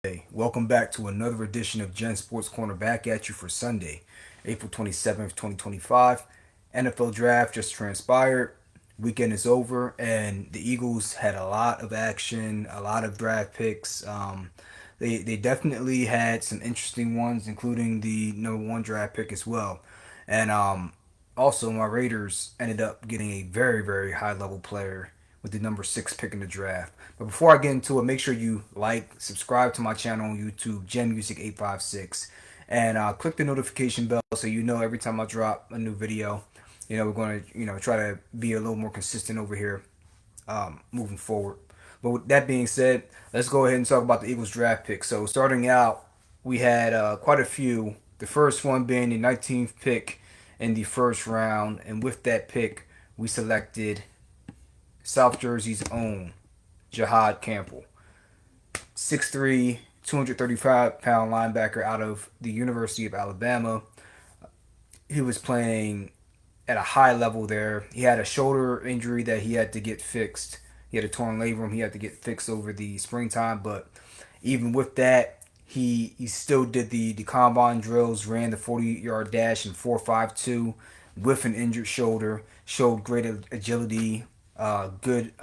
Hey, welcome back to another edition of Gen Sports Corner, back at you for Sunday, April 27th, 2025. NFL draft just transpired. Weekend is over, and the Eagles had a lot of action, a lot of draft picks. They definitely had some interesting ones, including the number one draft pick as well. And also, my Raiders ended up getting a very high level player with the number six pick in the draft. But before I get into it, make sure you like, subscribe to my channel on YouTube, Gen Music 856, and click the notification bell so you know every time I drop a new video. We're going to try to be a little more consistent over here moving forward. But with that being said, let's go ahead and talk about the Eagles draft pick. So starting out, we had quite a few. The first one being the 19th pick in the first round, and with that pick, we selected South Jersey's own Jihaad Campbell, 6'3", 235-pound linebacker out of the University of Alabama. He was playing at a high level there. He had a shoulder injury that he had to get fixed. He had a torn labrum he had to get fixed over the springtime, but even with that, he still did the combine drills, ran the 40-yard dash in 4.52 with an injured shoulder, showed great agility, good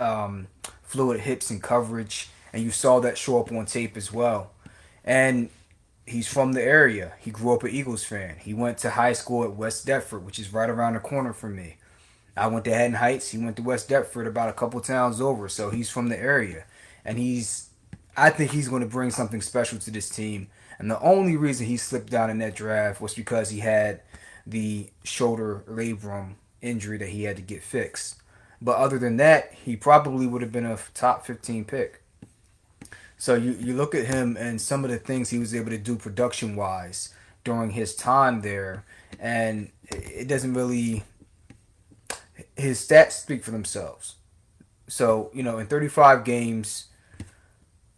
fluid hips and coverage, and you saw that show up on tape as well. And he's from the area. He grew up an Eagles fan. He went to high school at West Deptford, which is right around the corner from me. I went to Haddon Heights. He went to West Deptford, about a couple towns over. So he's from the area, and I think he's going to bring something special to this team. And the only reason he slipped down in that draft was because he had the shoulder labrum injury that he had to get fixed. But other than that, he probably would have been a top 15 pick. So you look at him and some of the things he was able to do production wise during his time there, and it doesn't really, his stats speak for themselves. So, in 35 games,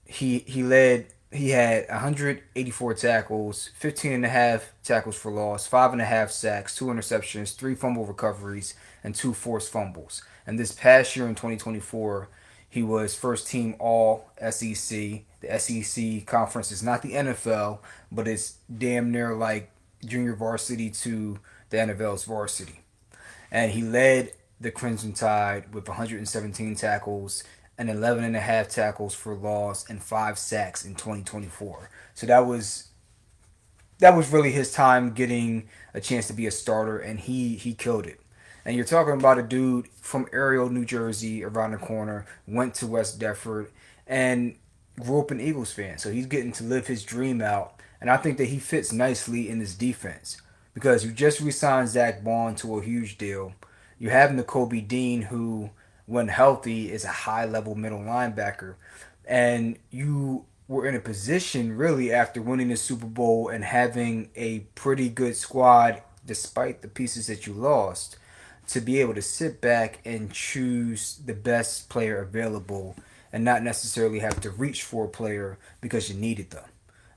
he had 184 tackles, 15 and a half tackles for loss, 5.5 sacks, 2 interceptions, 3 fumble recoveries, and 2 forced fumbles. And this past year in 2024, he was first team All SEC. The SEC conference is not the NFL, but it's damn near like junior varsity to the NFL's varsity. And he led the Crimson Tide with 117 tackles and 11 and a half tackles for loss and 5 sacks in 2024. So that was really his time getting a chance to be a starter, and he killed it. And you're talking about a dude from Ariel, New Jersey, around the corner, went to West Deptford, and grew up an Eagles fan. So he's getting to live his dream out, and I think that he fits nicely in this defense because you just re-signed Zach Bond to a huge deal. You have Nakobe Dean, who, when healthy, is a high-level middle linebacker, and you were in a position really after winning the Super Bowl and having a pretty good squad despite the pieces that you lost to be able to sit back and choose the best player available and not necessarily have to reach for a player because you needed them.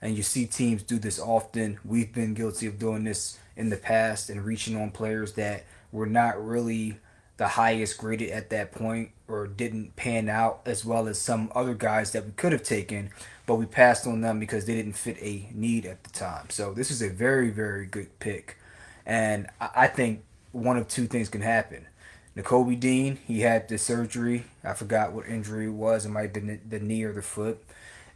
And you see teams do this often. We've been guilty of doing this in the past and reaching on players that were not really the highest graded at that point or didn't pan out as well as some other guys that we could have taken, but we passed on them because they didn't fit a need at the time. So this is a very good pick. And I think one of two things can happen. Nakobe Dean, he had the surgery. I forgot what injury it was. It might have been the knee or the foot.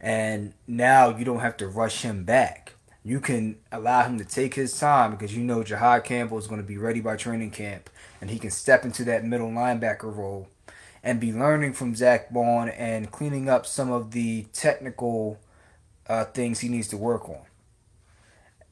And now you don't have to rush him back. You can allow him to take his time because you know Jihaad Campbell is going to be ready by training camp, and he can step into that middle linebacker role and be learning from Zach Bond and cleaning up some of the technical things he needs to work on.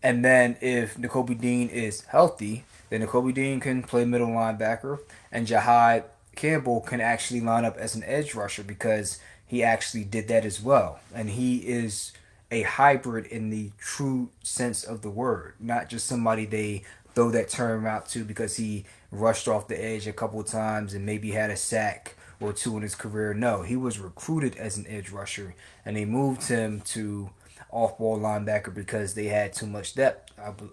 And then if Nakobe Dean is healthy, then Nakobe Dean can play middle linebacker, and Jahad Campbell can actually line up as an edge rusher because he actually did that as well. And he is a hybrid in the true sense of the word, not just somebody they throw that term out to because he rushed off the edge a couple of times and maybe had a sack or two in his career. No, he was recruited as an edge rusher, and they moved him to off-ball linebacker because they had too much depth,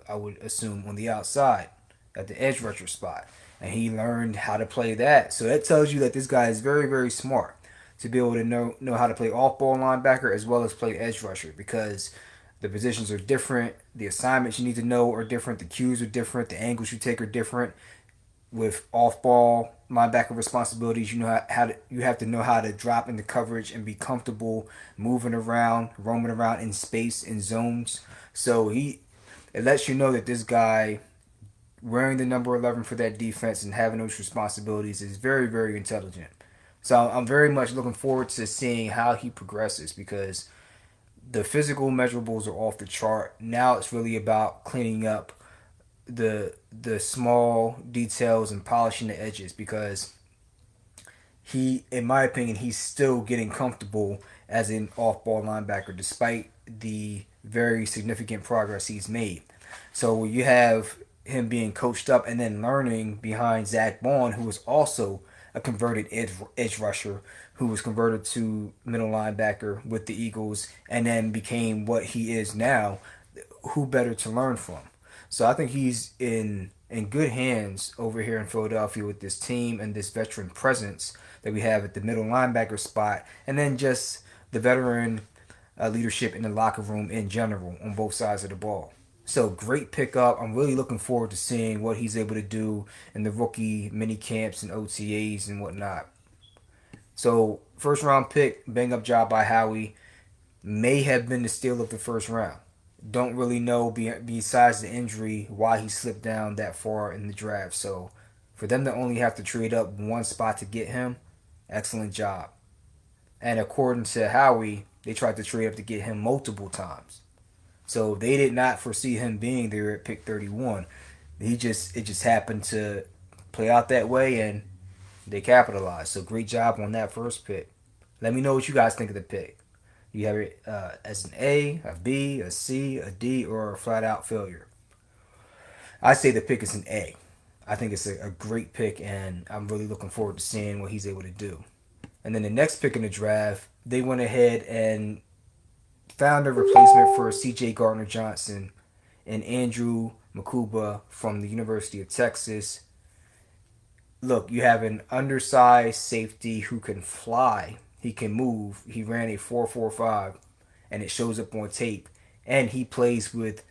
I would assume, on the outside at the edge rusher spot. And he learned how to play that. So that tells you that this guy is very smart. to be able to know how to play off ball linebacker as well as play edge rusher, because the positions are different, the assignments you need to know are different, the cues are different, the angles you take are different. With off ball linebacker responsibilities, you have to know how to drop into coverage and be comfortable moving around, roaming around in space in zones. So it lets you know that this guy wearing the number 11 for that defense and having those responsibilities is very, very intelligent. So I'm very much looking forward to seeing how he progresses, because the physical measurables are off the chart. Now it's really about cleaning up the small details and polishing the edges, because in my opinion, he's still getting comfortable as an off-ball linebacker despite the very significant progress he's made. So you have him being coached up and then learning behind Zach Bond, who was also a converted edge rusher, who was converted to middle linebacker with the Eagles and then became what he is now. Who better to learn from? So I think he's in good hands over here in Philadelphia with this team and this veteran presence that we have at the middle linebacker spot, and then just the veteran leadership in the locker room in general on both sides of the ball. So great pickup. I'm really looking forward to seeing what he's able to do in the rookie mini camps and OTAs and whatnot. So first round pick, bang up job by Howie. May have been the steal of the first round. Don't really know besides the injury why he slipped down that far in the draft. So for them to only have to trade up one spot to get him, excellent job. And according to Howie, they tried to trade up to get him multiple times. So they did not foresee him being there at pick 31. It just happened to play out that way, and they capitalized. So great job on that first pick. Let me know what you guys think of the pick. You have it as an A, B, a C, a D, or a flat out failure. I say the pick is an A. I think it's a great pick, and I'm really looking forward to seeing what he's able to do. And then the next pick in the draft, they went ahead and found a replacement for C.J. Gardner-Johnson and Andrew Makuba from the University of Texas. Look, you have an undersized safety who can fly. He can move. He ran a 4.45, and it shows up on tape. And he plays with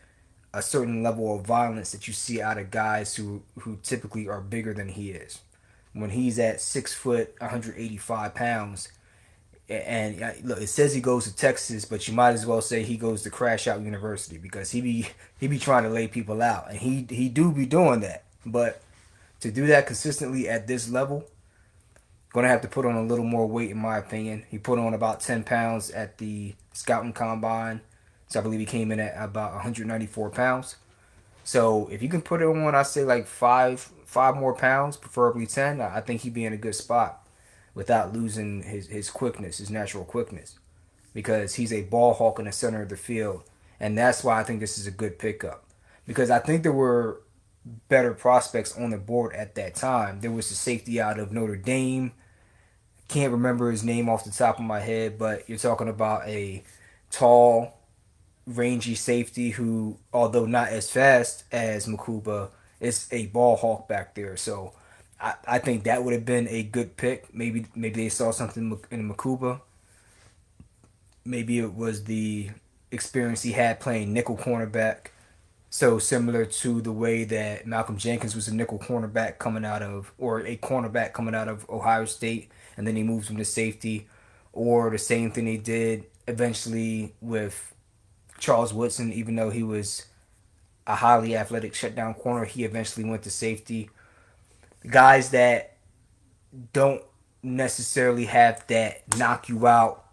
a certain level of violence that you see out of guys who typically are bigger than he is. When he's at 6 foot, 185 pounds, and look, it says he goes to Texas, but you might as well say he goes to Crash Out University, because he be trying to lay people out, and he do be doing that. But to do that consistently at this level, gonna have to put on a little more weight in my opinion. He put on about 10 pounds at the scouting combine, so I believe he came in at about 194 pounds. So if you can put it on, I say like five more pounds, preferably 10. I think he'd be in a good spot without losing his quickness, his natural quickness, because he's a ball hawk in the center of the field, and that's why I think this is a good pickup. Because I think there were better prospects on the board at that time. There was the safety out of Notre Dame. Can't remember his name off the top of my head, but you're talking about a tall, rangy safety who, although not as fast as Makuba, is a ball hawk back there. So I think that would have been a good pick. Maybe they saw something in Makuba. Maybe it was the experience he had playing nickel cornerback. So similar to the way that Malcolm Jenkins was a nickel cornerback coming out of, or a cornerback coming out of Ohio State, and then he moves him to safety, or the same thing they did eventually with Charles Woodson, even though he was a highly athletic shutdown corner, he eventually went to safety. Guys that don't necessarily have that knock you out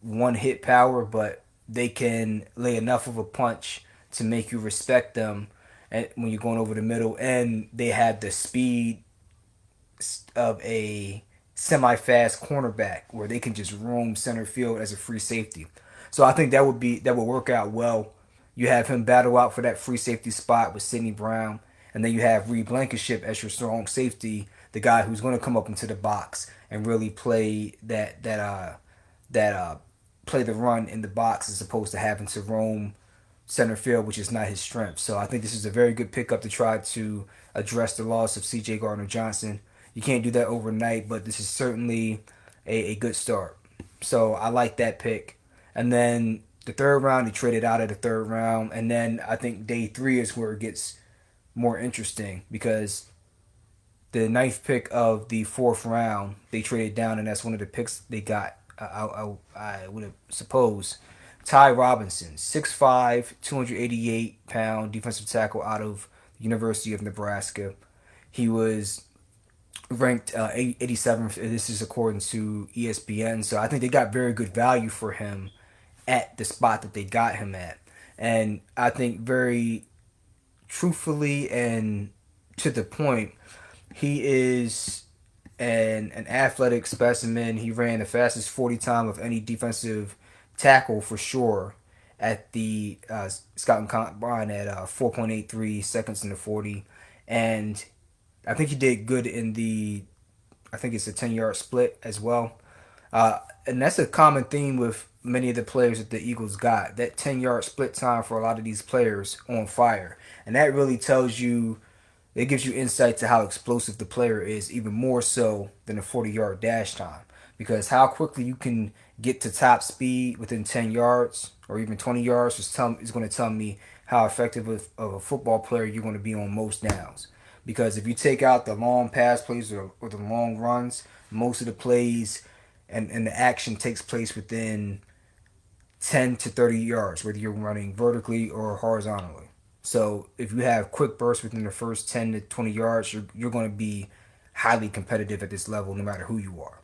one hit power, but they can lay enough of a punch to make you respect them and when you're going over the middle, and they have the speed of a semi-fast cornerback where they can just roam center field as a free safety. So I think that would work out well. You have him battle out for that free safety spot with Sidney Brown, and then you have Reed Blankenship as your strong safety, the guy who's going to come up into the box and really play play the run in the box as opposed to having to roam center field, which is not his strength. So I think this is a very good pickup to try to address the loss of C.J. Gardner-Johnson. You can't do that overnight, but this is certainly a good start. So I like that pick. And then the third round, he traded out of the third round. And then I think day three is where it gets more interesting because the ninth pick of the fourth round, they traded down, and that's one of the picks they got. I would have supposed. Ty Robinson, 6'5", 288-pound defensive tackle out of the University of Nebraska. He was ranked 87th. This is according to ESPN. So I think they got very good value for him at the spot that they got him at. And I think very truthfully and to the point, he is an athletic specimen. He ran the fastest 40 time of any defensive tackle for sure at the scouting combine at 4.83 seconds in the 40. And I think he did good in the, I think it's a 10-yard split as well. And that's a common theme with many of the players that the Eagles got. That 10-yard split time for a lot of these players on fire. And that really tells you, it gives you insight to how explosive the player is, even more so than a 40-yard dash time. Because how quickly you can get to top speed within 10 yards or even 20 yards is going to tell me how effective of a football player you're going to be on most downs. Because if you take out the long pass plays or the long runs, most of the plays and the action takes place within 10 to 30 yards, whether you're running vertically or horizontally. So if you have quick bursts within the first 10 to 20 yards, you're going to be highly competitive at this level no matter who you are.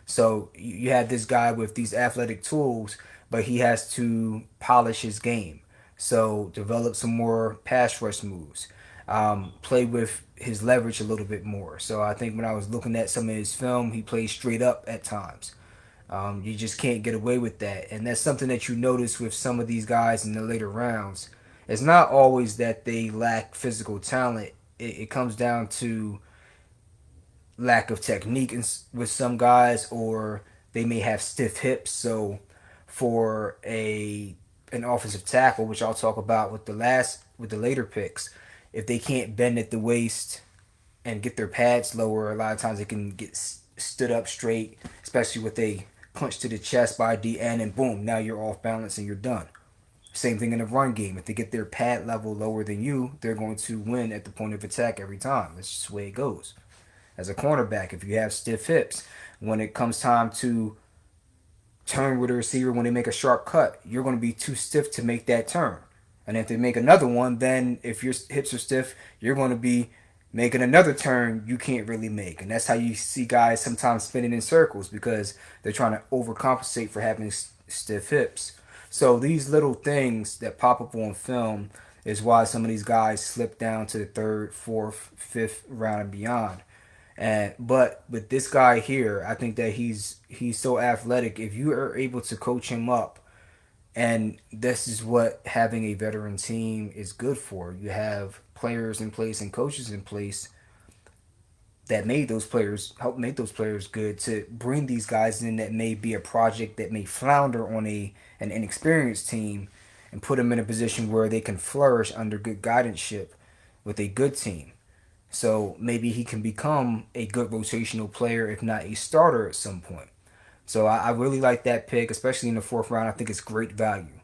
So you have this guy with these athletic tools, but he has to polish his game. So develop some more pass rush moves. Play with his leverage a little bit more. So I think when I was looking at some of his film, he plays straight up at times. You just can't get away with that. And that's something that you notice with some of these guys in the later rounds. It's not always that they lack physical talent. It comes down to lack of technique with some guys, or they may have stiff hips. So for an offensive tackle, which I'll talk about with the later picks, if they can't bend at the waist and get their pads lower, a lot of times they can get stood up straight, especially with a punch to the chest by DN, and boom, now you're off balance and you're done. Same thing in the run game. If they get their pad level lower than you, they're going to win at the point of attack every time. That's just the way it goes. As a cornerback, if you have stiff hips, when it comes time to turn with a receiver, when they make a sharp cut, you're going to be too stiff to make that turn. And if they make another one, then if your hips are stiff, you're going to be making another turn you can't really make. And that's how you see guys sometimes spinning in circles because they're trying to overcompensate for having stiff hips. So these little things that pop up on film is why some of these guys slip down to the third, fourth, fifth round and beyond. But with this guy here, I think that he's so athletic. If you are able to coach him up, and this is what having a veteran team is good for. You have players in place and coaches in place that help make those players good, to bring these guys in that may be a project that may flounder on an inexperienced team, and put them in a position where they can flourish under good guidance with a good team. So maybe he can become a good rotational player, if not a starter at some point. So I really like that pick, especially in the fourth round. I think it's great value.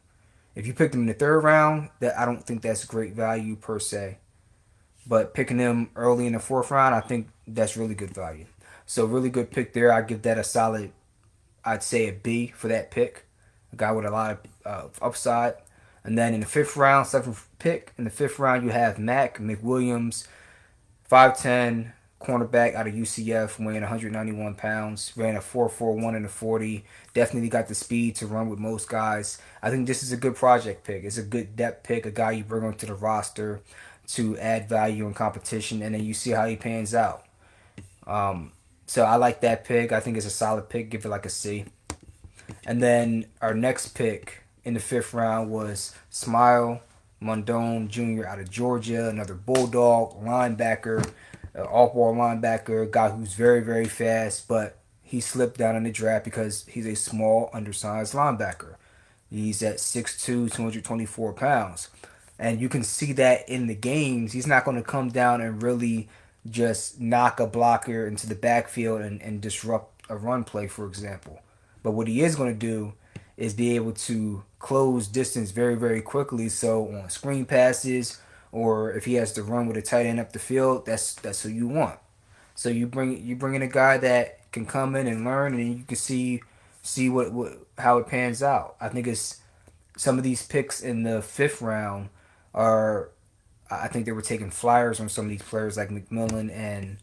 If you picked him in the third round, that I don't think that's great value per se. But picking him early in the fourth round, I think that's really good value. So really good pick there. I give that a solid, I'd say a B for that pick. A guy with a lot of upside. And then in the fifth round, seventh pick, in the fifth round, you have Mac McWilliams, 5'10", cornerback out of UCF, weighing 191 pounds. Ran a 4.41 in the 40. Definitely got the speed to run with most guys. I think this is a good project pick. It's a good depth pick, a guy you bring onto the roster to add value in competition, and then you see how he pans out. So I like that pick. I think it's a solid pick. Give it like a C. And then our next pick in the fifth round was Smile Mondone Jr. out of Georgia, another Bulldog linebacker, off-ball linebacker, guy who's very, very fast, but he slipped down in the draft because he's a small, undersized linebacker. He's at 6'2", 224 pounds. And you can see that in the games. He's not going to come down and really just knock a blocker into the backfield and disrupt a run play, for example. But what he is going to do is be able to close distance very, very quickly. So on screen passes, or if he has to run with a tight end up the field, that's who you want. So you bring in a guy that can come in and learn, and you can see what how it pans out. I think it's some of these picks in the fifth round are. I think they were taking flyers on some of these players like McMillan and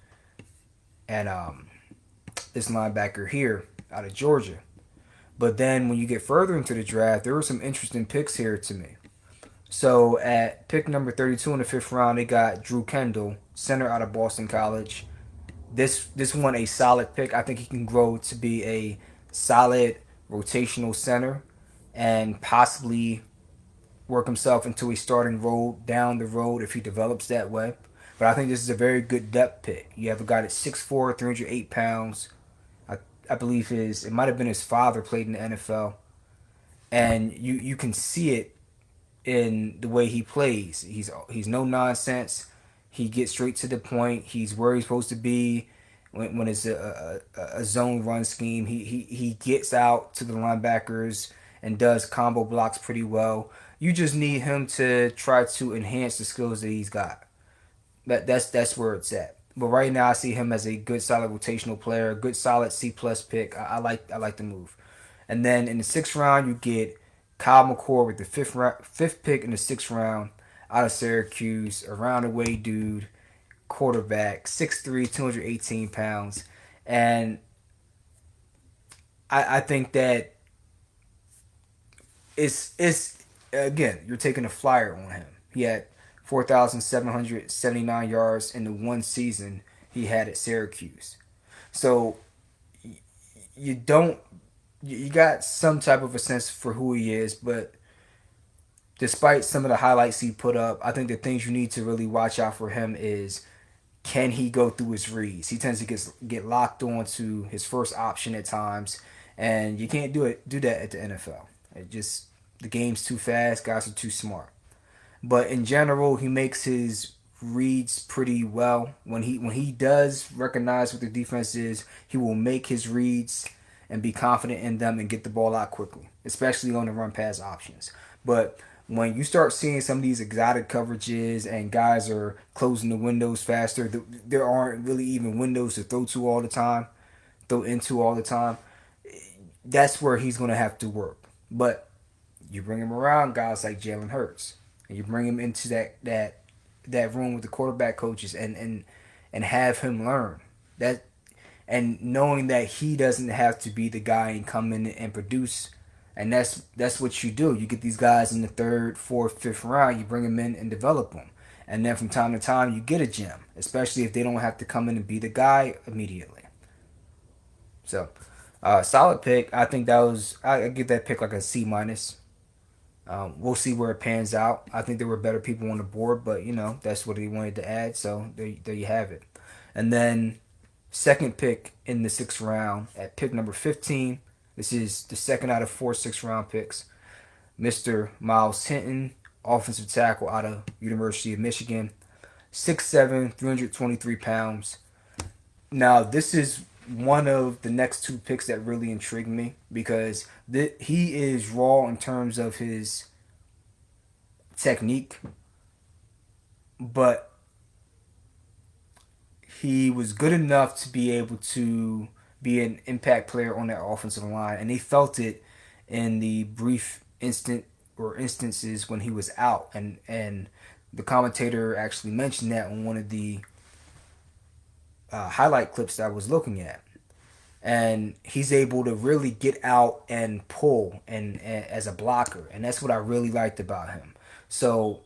this linebacker here out of Georgia. But then when you get further into the draft, there were some interesting picks here to me. So at pick number 32 in the fifth round, they got Drew Kendall, center out of Boston College. This one a solid pick. I think he can grow to be a solid rotational center and possibly work himself into a starting role down the road if he develops that way. But I think this is a very good depth pick. You have a guy that's 6'4", 308 pounds. I believe it might have been his father played in the NFL. And you can see it in the way he plays. He's no nonsense. He gets straight to the point. He's where he's supposed to be when it's a zone run scheme. He gets out to the linebackers and does combo blocks pretty well. You just need him to try to enhance the skills that he's got. That's where it's at. But right now, I see him as a good, solid rotational player, a good, solid C plus pick. I like the move. And then in the sixth round, you get Kyle McCord with the fifth pick in the sixth round out of Syracuse, a roundaway dude, quarterback, 6'3", 218 pounds. And I think that it's again, you're taking a flyer on him. He had 4,779 yards in the one season he had at Syracuse. So you don't you got some type of a sense for who he is, but despite some of the highlights he put up, I think the things you need to really watch out for him is can he go through his reads? He tends to get locked on to his first option at times, and you can't do that at the NFL. It just the game's too fast, guys are too smart. But in general, he makes his reads pretty well. When he does recognize what the defense is, he will make his reads and be confident in them and get the ball out quickly, especially on the run pass options. But when you start seeing some of these exotic coverages and guys are closing the windows faster, there aren't really even windows to throw into all the time. That's where he's going to have to work. But you bring him around guys like Jalen Hurts, and you bring him into that room with the quarterback coaches and have him learn that, and knowing that he doesn't have to be the guy and come in and produce. And that's what you do. You get these guys in the third, fourth, fifth round. You bring them in and develop them, and then from time to time you get a gem, especially if they don't have to come in and be the guy immediately. So, solid pick. I think that was I give that pick like a C minus. We'll see where it pans out. I think there were better people on the board, but that's what he wanted to add. So there you have it. And then second pick in the sixth round at pick number 15. This is the second out of four sixth-round picks. Mr. Miles Hinton, offensive tackle out of University of Michigan. 6'7", 323 pounds. Now, this is one of the next two picks that really intrigued me because he is raw in terms of his technique, but he was good enough to be able to be an impact player on that offensive line, and they felt it in the brief instances when he was out, and the commentator actually mentioned that on one of the highlight clips that I was looking at. And he's able to really get out and pull and as a blocker, and that's what I really liked about him. So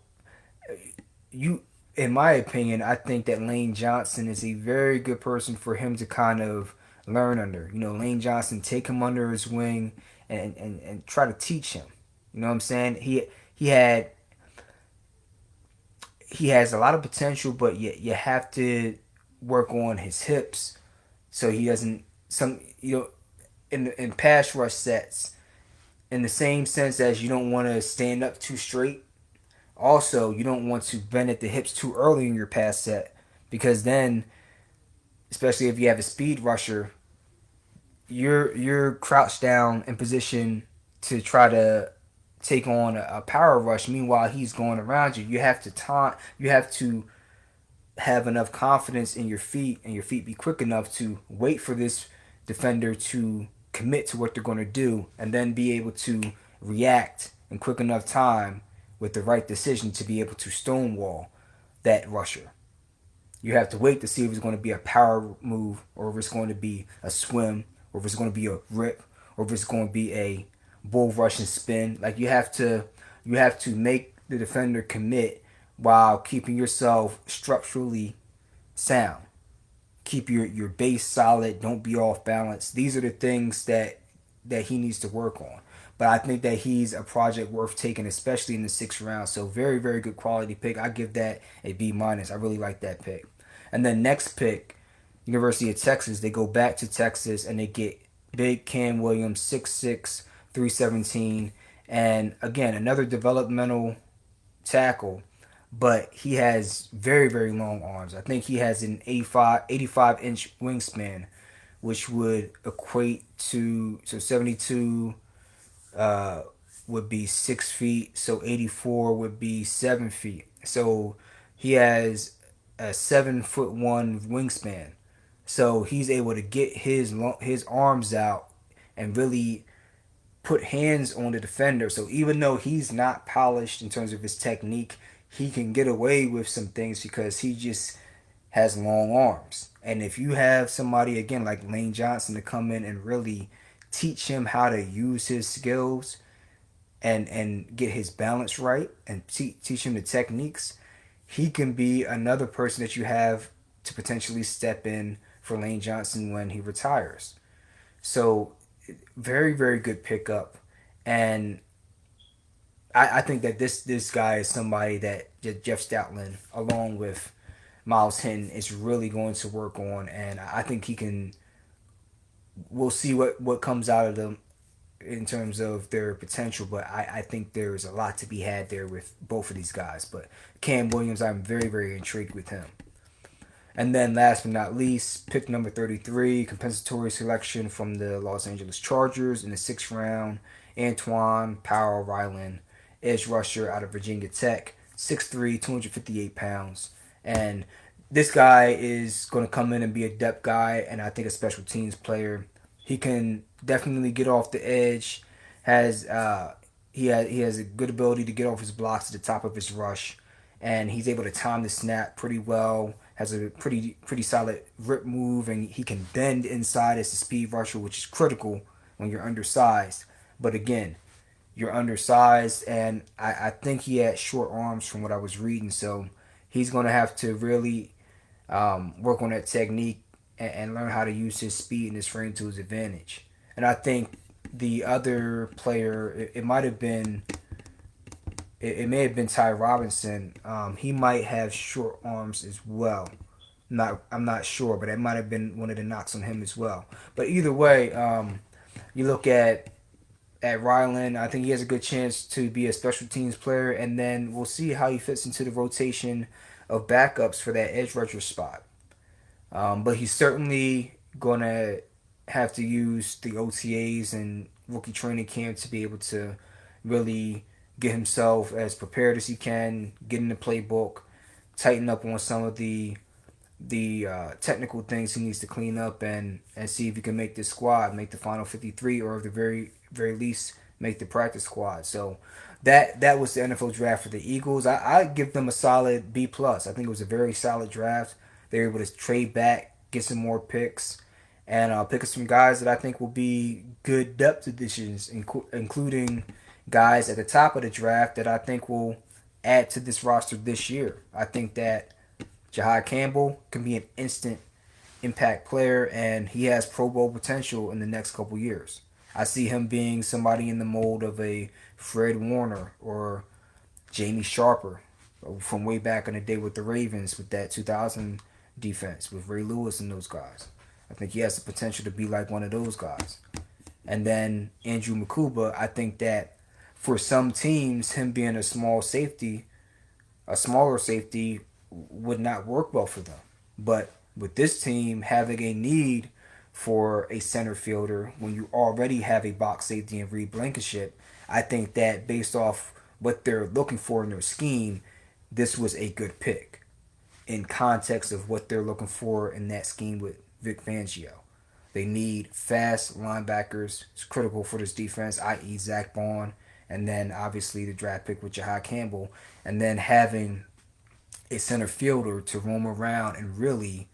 in my opinion, I think that Lane Johnson is a very good person for him to kind of learn under. Lane Johnson, take him under his wing and try to teach him. You know what I'm saying? He has a lot of potential, but you have to work on his hips so he doesn't in pass rush sets, in the same sense as you don't want to stand up too straight. Also, you don't want to bend at the hips too early in your pass set, because then, especially if you have a speed rusher, you're crouched down in position to try to take on a power rush. Meanwhile, he's going around you. You have to time. You have to have enough confidence in your feet and your feet be quick enough to wait for this defender to commit to what they're going to do and then be able to react in quick enough time with the right decision to be able to stonewall that rusher. You have to wait to see if it's going to be a power move or if it's going to be a swim or if it's going to be a rip or if it's going to be a bull rush and spin. Like you have to make the defender commit while keeping yourself structurally sound. Keep your base solid. Don't be off balance. These are the things that he needs to work on. But I think that he's a project worth taking, especially in the 6th round. So very, very good quality pick. I give that a B minus. I really like that pick. And then next pick, University of Texas. They go back to Texas and they get big Cam Williams, 6'6", 317. And again, another developmental tackle, but he has very, very long arms. I think he has an 85-inch wingspan, which would equate to, so 72 would be 6 feet, so 84 would be 7 feet. So he has a 7'1" wingspan. So he's able to get his arms out and really put hands on the defender. So even though he's not polished in terms of his technique, he can get away with some things because he just has long arms. And if you have somebody again like Lane Johnson to come in and really teach him how to use his skills and get his balance right and teach him the techniques, he can be another person that you have to potentially step in for Lane Johnson when he retires. So very, very good pickup. And I think that this guy is somebody that Jeff Stoutland, along with Miles Hinton, is really going to work on. And I think he can. We'll see what comes out of them in terms of their potential, but I think there's a lot to be had there with both of these guys. But Cam Williams, I'm very, very intrigued with him. And then last but not least, pick number 33, compensatory selection from the Los Angeles Chargers in the 6th round, Antoine Powell Ryland, edge rusher out of Virginia Tech, 6'3", 258 pounds. And this guy is going to come in and be a depth guy and I think a special teams player. He can definitely get off the edge, has he has a good ability to get off his blocks at the top of his rush, and he's able to time the snap pretty well. Has a pretty solid rip move, and he can bend inside as a speed rusher, which is critical when you're undersized. But again, you're undersized, and I think he had short arms from what I was reading, so he's going to have to really work on that technique and learn how to use his speed and his frame to his advantage. And I think the other player, it might have been it may have been Ty Robinson. He might have short arms as well. I'm not sure, but that might have been one of the knocks on him as well. But either way, you look at Ryland. I think he has a good chance to be a special teams player, and then we'll see how he fits into the rotation of backups for that edge rusher spot. But he's certainly gonna have to use the OTAs and rookie training camp to be able to really get himself as prepared as he can, get in the playbook, tighten up on some of the technical things he needs to clean up, and see if he can make this squad, make the final 53, or at the very least make the practice squad. So that was the NFL draft for the Eagles. I give them a solid B plus. I think it was a very solid draft. They were able to trade back, get some more picks, and pick up some guys that I think will be good depth additions, including guys at the top of the draft that I think will add to this roster this year. I think that Jihaad Campbell can be an instant impact player, and he has Pro Bowl potential in the next couple years. I see him being somebody in the mold of a Fred Warner or Jamie Sharper from way back in the day with the Ravens with that 2000 defense with Ray Lewis and those guys. I think he has the potential to be like one of those guys. And then Andrew Makuba, I think that for some teams, him being a smaller safety, would not work well for them. But with this team having a need for a center fielder when you already have a box safety in Reed Blankenship. I think that based off what they're looking for in their scheme, this was a good pick in context of what they're looking for in that scheme with Vic Fangio. They need fast linebackers. It's critical for this defense, i.e. Zach Bond, and then obviously the draft pick with Jihaad Campbell, and then having a center fielder to roam around and really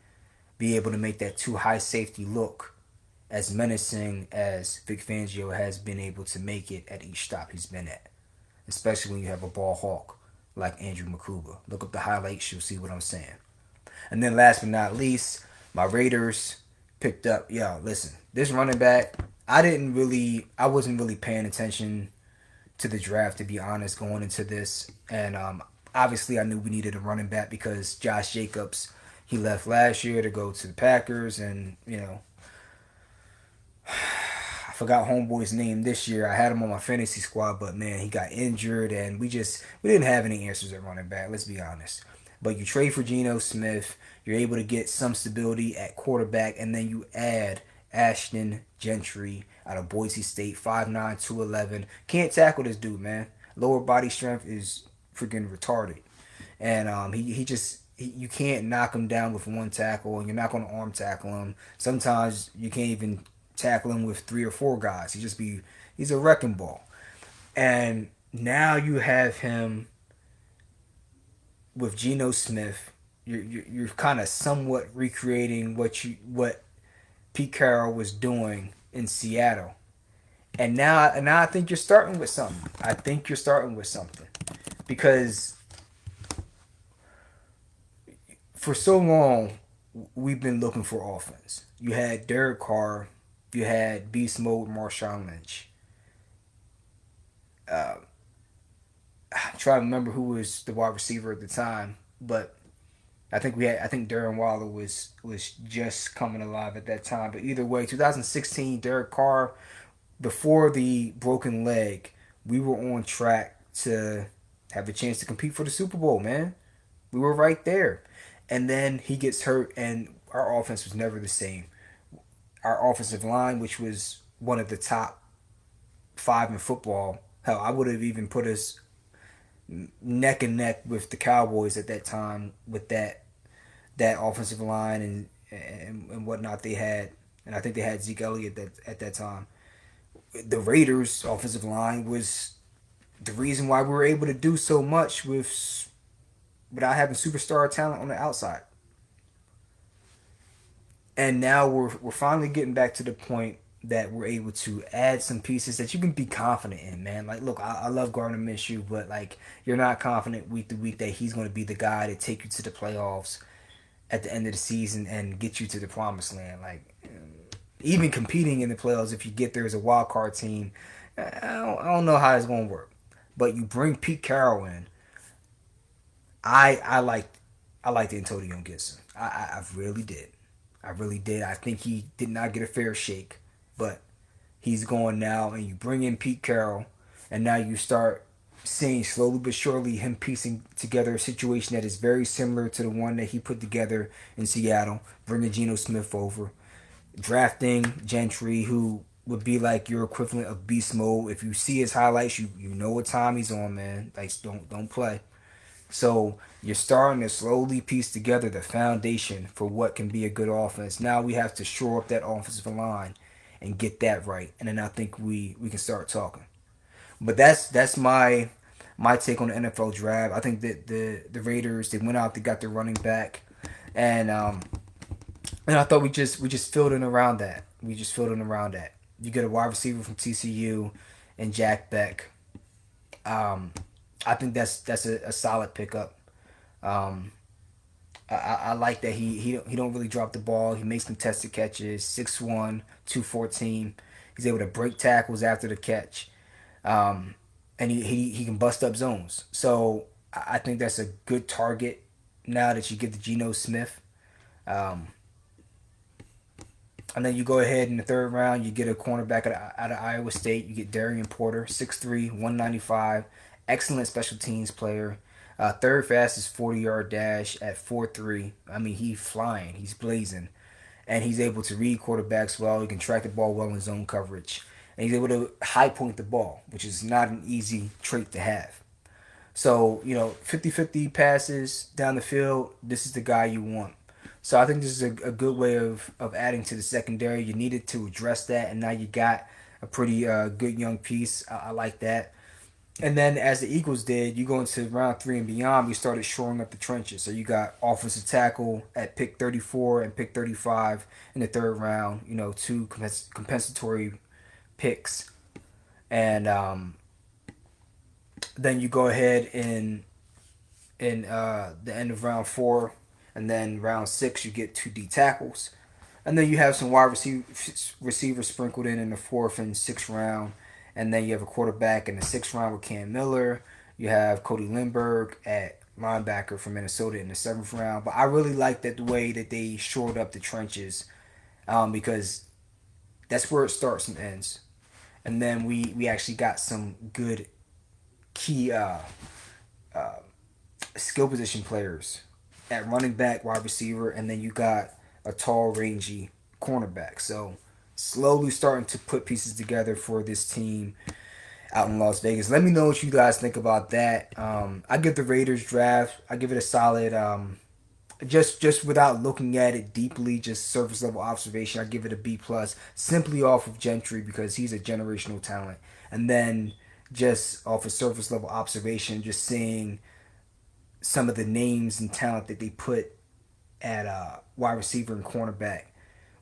be able to make that too high safety look as menacing as Vic Fangio has been able to make it at each stop he's been at, especially when you have a ball hawk like Andrew Makuba. Look up the highlights, you'll see what I'm saying. And then last but not least, my Raiders picked up, listen, this running back, I wasn't really paying attention to the draft, to be honest, going into this. And obviously I knew we needed a running back because Josh Jacobs, he left last year to go to the Packers, and I forgot homeboy's name this year. I had him on my fantasy squad, but man, he got injured, and we didn't have any answers at running back. Let's be honest. But you trade for Geno Smith, you're able to get some stability at quarterback, and then you add Ashton Gentry out of Boise State, 5'9", 211. Can't tackle this dude, man. Lower body strength is freaking retarded, and you can't knock him down with one tackle, and you're not going to arm tackle him. Sometimes you can't even tackle him with three or four guys. He's a wrecking ball. And now you have him with Geno Smith. You're kind of somewhat recreating what Pete Carroll was doing in Seattle. And now I think you're starting with something. I think you're starting with something because for so long we've been looking for offense. You had Derek Carr, you had beast mode Marshawn Lynch. I'm trying to remember who was the wide receiver at the time, but I think Darren Waller was just coming alive at that time. But either way, 2016, Derek Carr, before the broken leg, we were on track to have a chance to compete for the Super Bowl, man. We were right there. And then he gets hurt, and our offense was never the same. Our offensive line, which was one of the top five in football, hell, I would have even put us neck and neck with the Cowboys at that time with that offensive line and whatnot they had. And I think they had Zeke Elliott at that time. The Raiders' offensive line was the reason why we were able to do so much without having superstar talent on the outside. And now we're finally getting back to the point that we're able to add some pieces that you can be confident in, man. Like, look, I love Gardner Minshew, but like, you're not confident week to week that he's going to be the guy to take you to the playoffs at the end of the season and get you to the promised land. Like, even competing in the playoffs, if you get there as a wild card team, I don't know how it's going to work. But you bring Pete Carroll in. I liked Antonio Gibson. I really did. I really did. I think he did not get a fair shake, but he's gone now, and you bring in Pete Carroll, and now you start seeing slowly but surely him piecing together a situation that is very similar to the one that he put together in Seattle, bringing Geno Smith over, drafting Gentry, who would be like your equivalent of beast mode. If you see his highlights, you know what time he's on, man. Like, don't play. So you're starting to slowly piece together the foundation for what can be a good offense. Now we have to shore up that offensive line and get that right, and then I think we can start talking. But that's my take on the NFL draft. I think that the Raiders, they went out, they got their running back, and I thought we just filled in around that. We just filled in around that. You get a wide receiver from TCU and Jack Beck. I think that's a solid pickup. Um, I like that he don't really drop the ball. He makes contested catches. 6'1", 214. He's able to break tackles after the catch, and he can bust up zones. So I think that's a good target. Now that you get the Geno Smith, um, and then you go ahead in the third round, you get a cornerback out of Iowa State. You get Darian Porter, 6'3", 195. Excellent special teams player. Third fastest 40-yard dash at 4.3. I mean, he's flying. He's blazing. and he's able to read quarterbacks well. He can track the ball well in zone coverage, and he's able to high point the ball, which is not an easy trait to have. So, 50-50 passes down the field, this is the guy you want. So I think this is a good way of adding to the secondary. You needed to address that, and now you got a pretty good young piece. I like that. And then as the Eagles did, you go into round three and beyond, we started shoring up the trenches. So you got offensive tackle at pick 34 and pick 35 in the third round, two compensatory picks. And then you go ahead in the end of round four, and then round six you get two D tackles, and then you have some receivers sprinkled in the fourth and sixth round, and then you have a quarterback in the sixth round with Cam Miller. You have Cody Lindbergh at linebacker from Minnesota in the seventh round. But I really like that the way that they shored up the trenches, because that's where it starts and ends. And then we actually got some good key skill position players at running back, wide receiver, and then you got a tall, rangy cornerback. So slowly starting to put pieces together for this team out in Las Vegas. Let me know what you guys think about that. I give the Raiders draft. I give it a solid. Just without looking at it deeply, just surface level observation, I give it a B plus, simply off of Gentry because he's a generational talent, and then just off of surface level observation, just seeing some of the names and talent that they put at wide receiver and cornerback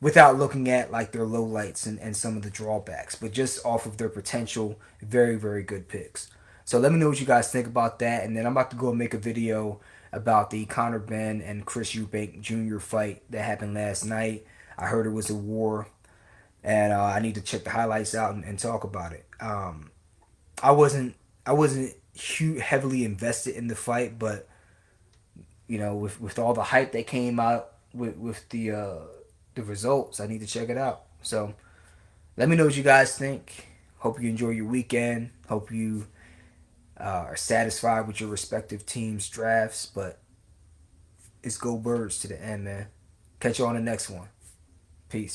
without looking at like their lowlights and some of the drawbacks, but just off of their potential, very, very good picks. So let me know what you guys think about that, and then I'm about to go and make a video about the Conor Benn and Chris Eubank Jr. fight that happened last night. I heard it was a war, and I need to check the highlights out and talk about it. I wasn't heavily invested in the fight, but with all the hype that came out with the results, I need to check it out. So let me know what you guys think. Hope you enjoy your weekend. Hope you are satisfied with your respective teams' drafts. But it's go Birds to the end, man. Catch you on the next one.